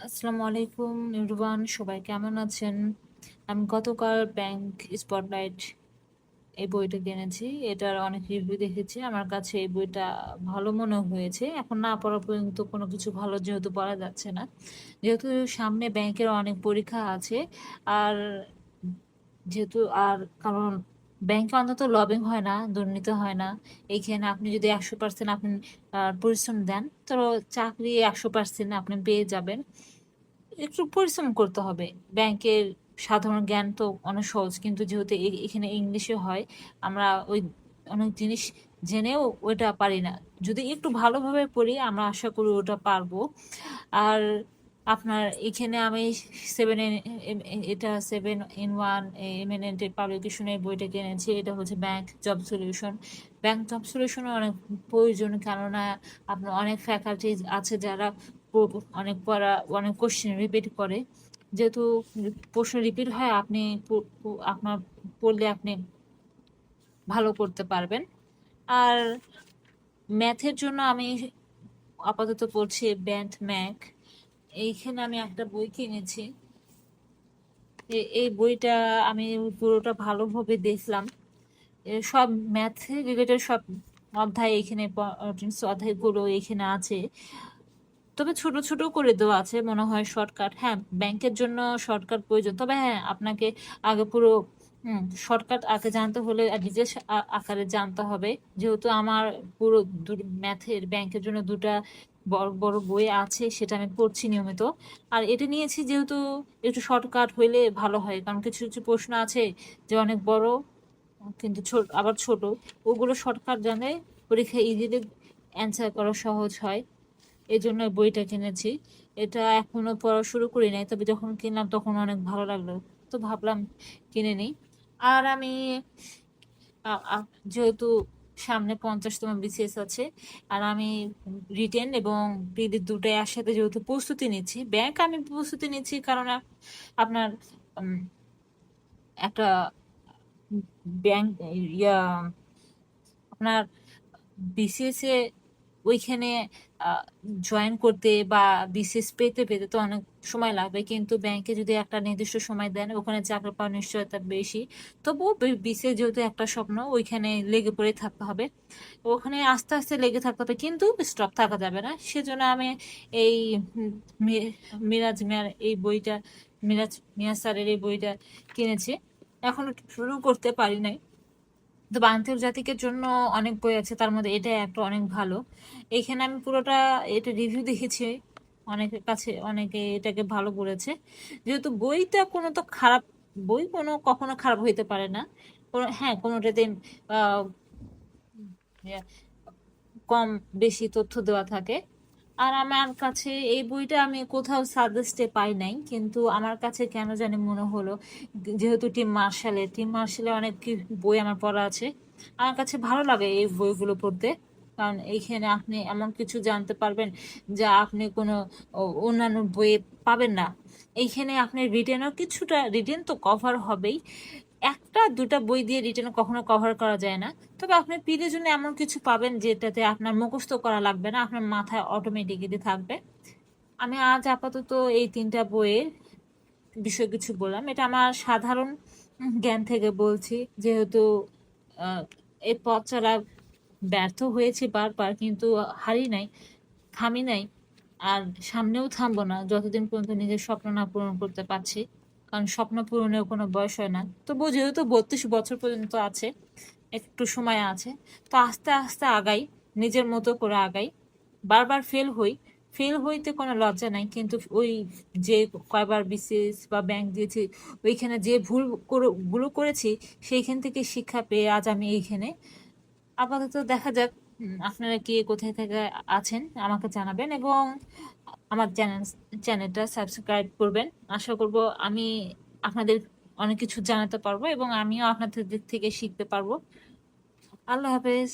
আসসালামু আলাইকুম এভরিওয়ান, সবাই কেমন আছেন? আমি গতকাল ব্যাংক স্পটলাইট এই বইটা কিনেছি। এটার অনেক রিভিউ দেখেছি। আমার কাছে এই বইটা ভালো মনে হয়েছে। এখন না পড়া পর্যন্ত কোনো কিছু ভালো যেহেতু পড়া যাচ্ছে না। যেহেতু সামনে ব্যাংকের অনেক পরীক্ষা আছে। আর যেহেতু কারণ ব্যাংকে অন্তত লবিং হয় না, দুর্নীতি হয় না। এইখানে আপনি যদি ১০০% আপনি পরিশ্রম দেন, তো চাকরি ১০০% আপনি পেয়ে যাবেন। একটু পরিশ্রম করতে হবে। ব্যাংকের সাধারণ জ্ঞান তো অনেক সহজ। কিন্তু যেহেতু এখানে ইংলিশে হয়, আমরা ওই অনেক জিনিস জেনেও ওইটা পারি না। যদি একটু ভালোভাবে পড়ি আমরা আশা করি ওটা পারবো। আর আপনার এখানে আমি 7 এন এম এটা 7 in 1 এমিনেন্ট পাবলিকেশন এর বইটা কিনেছি। এটা হচ্ছে bank job solution. Bank job solution অনেক প্রয়োজন, কেননা আপনার অনেক ফ্যাকাল্টিজ আছে যারা অনেক পড়া অনেক কোশ্চেন রিপিট করে। যেহেতু প্রশ্ন রিপিট হয়, আপনি আপনার পড়লে আপনি ভালো করতে পারবেন। আর ম্যাথের জন্য আমি আপাতত পড়ছি ব্যান্ড ম্যাক। এইখানে আমি একটা বই কিনেছি। এই বইটা আমি পুরোটা ভালোভাবে দেখলাম। সব ম্যাথ রিলেটেড সব অধ্যায় এখানে অধ্যায়গুলো এখানে আছে। তবে ছোট ছোট করে দেওয়া আছে মনে হয় শর্টকাট। হ্যাঁ, ব্যাংকের জন্য শর্টকাট প্রয়োজন। তবে হ্যাঁ, আপনাকে আগে পুরো শর্টকাট আগে জানতে হলে ডিটেলস আকারে জানতে হবে। যেহেতু আমার পুরো ম্যাথের ব্যাংকের জন্য দুটা বড় বড় বই আছে, সেটা আমি পড়ছি নিয়মিত। আর এটা নিয়েছি যেহেতু একটু শর্টকাট হইলে ভালো হয়, কারণ কিছু কিছু প্রশ্ন আছে যে অনেক বড় কিন্তু ছোট, আবার ছোট। ওগুলো শর্টকাট জানলে পরীক্ষায় ইজিলি অ্যান্সার করা সহজ হয়। এজন্য বইটা কিনেছি। এটা এখনো পড়া শুরু করি নাই, তবে যখন কিনলাম তখন অনেক ভালো লাগলো, তো ভাবলাম কিনে নিই। আর আমি যেহেতু সামনে 50তম বিসিএস আছে, আর আমি রিটেন এবং প্রিলি দুটাই একসাথে যেহেতু প্রস্তুতি নিচ্ছি, ব্যাংক আমি প্রস্তুতি নিচ্ছি কারণ আপনার উম, একটা ব্যাংক ইয়া আপনার বিসিএস এ ওইখানে জয়েন করতে বা বিসিএস পেতে পেতে তো অনেক সময় লাগবে, কিন্তু ব্যাংকে যদি একটা নির্দিষ্ট সময় দেন ওখানে চাকরি পাওয়ার নিশ্চয়তা বেশি। তবুও বিসিএস যেহেতু একটা স্বপ্ন, ওইখানে লেগে পড়ে থাকতে হবে। ওখানে আস্তে আস্তে লেগে থাকতে হবে, কিন্তু স্টপ থাকা যাবে না। সেজন্য আমি এই মিরাজ মিয়ার এই বইটা, মিরাজ মিয়া স্যারের এই বইটা কিনেছি। এখনো শুরু করতে পারি নাই। তবে আন্তর্জাতিকের জন্য অনেক বই আছে, তার মধ্যে এটা একটা অনেক ভালো। এখানে আমি পুরোটা এটা রিভিউ দেখেছি, অনেকের কাছে অনেকে এটাকে ভালো বলেছে। যেহেতু বইটা কোনো তো খারাপ, বই কোনো কখনো খারাপ হইতে পারে না। হ্যাঁ, কোনোটাতে আহ ইয়া, কম বেশি তথ্য দেওয়া থাকে। আর আমার কাছে এই বইটা আমি কোথাও সাজেস্টে পাই নাই, কিন্তু আমার কাছে কেন জানি মনে হলো, যেহেতু টিম মার্শালে অনেক বই আমার পড়া আছে, আমার কাছে ভালো লাগে এই বইগুলো পড়তে। কারণ এইখানে আপনি এমন কিছু জানতে পারবেন যা আপনি কোনো অন্যান্য বইয়ে পাবেন না। এইখানে আপনি রিটেনও কিছুটা, রিটেন তো কভার হবেই, একটা দুটা বই দিয়ে রিটেন কখনো কভার করা যায় না। তবে আপনি পিডির জন্য এমন কিছু পাবেন যেটাতে আপনার মুখস্থ করা লাগবে না, আপনার মাথায় অটোমেটিক্যালি থাকবে। আমি আজ আপাতত এই তিনটা বইয়ের বিষয় কিছু বললাম, এটা আমার সাধারণ জ্ঞান থেকে বলছি। যেহেতু আহ, এই পথ চলা ব্যর্থ হয়েছি বারবার, কিন্তু হারি নাই, থামি নাই। আর সামনেও থামবো না যতদিন পর্যন্ত নিজের স্বপ্ন না পূরণ করতে পারছি। কারণ স্বপ্ন পূরণের কোনো বয়স হয় না। তবুও যেহেতু 32 বছর পর্যন্ত আছে, একটু সময় আছে, তো আস্তে আস্তে আগাই, নিজের মতো করে আগাই। বারবার ফেল হইতে কোনো লজ্জা নাই, কিন্তু ওই যে কয়বার বিসিএস বা ব্যাংক দিয়েছি, ওইখানে যে ভুল করেছি, সেইখান থেকে শিক্ষা পেয়ে আজ আমি এইখানে। আপাতত দেখা যাক। আপনারা কে কোথায় থেকে আছেন আমাকে জানাবেন, এবং আমার চ্যানেলটা সাবস্ক্রাইব করবেন। আশা করব আমি আপনাদের অনেক কিছু জানাতে পারবো এবং আমিও আপনাদের দিক থেকে শিখতে পারবো। আল্লাহ হাফেজ।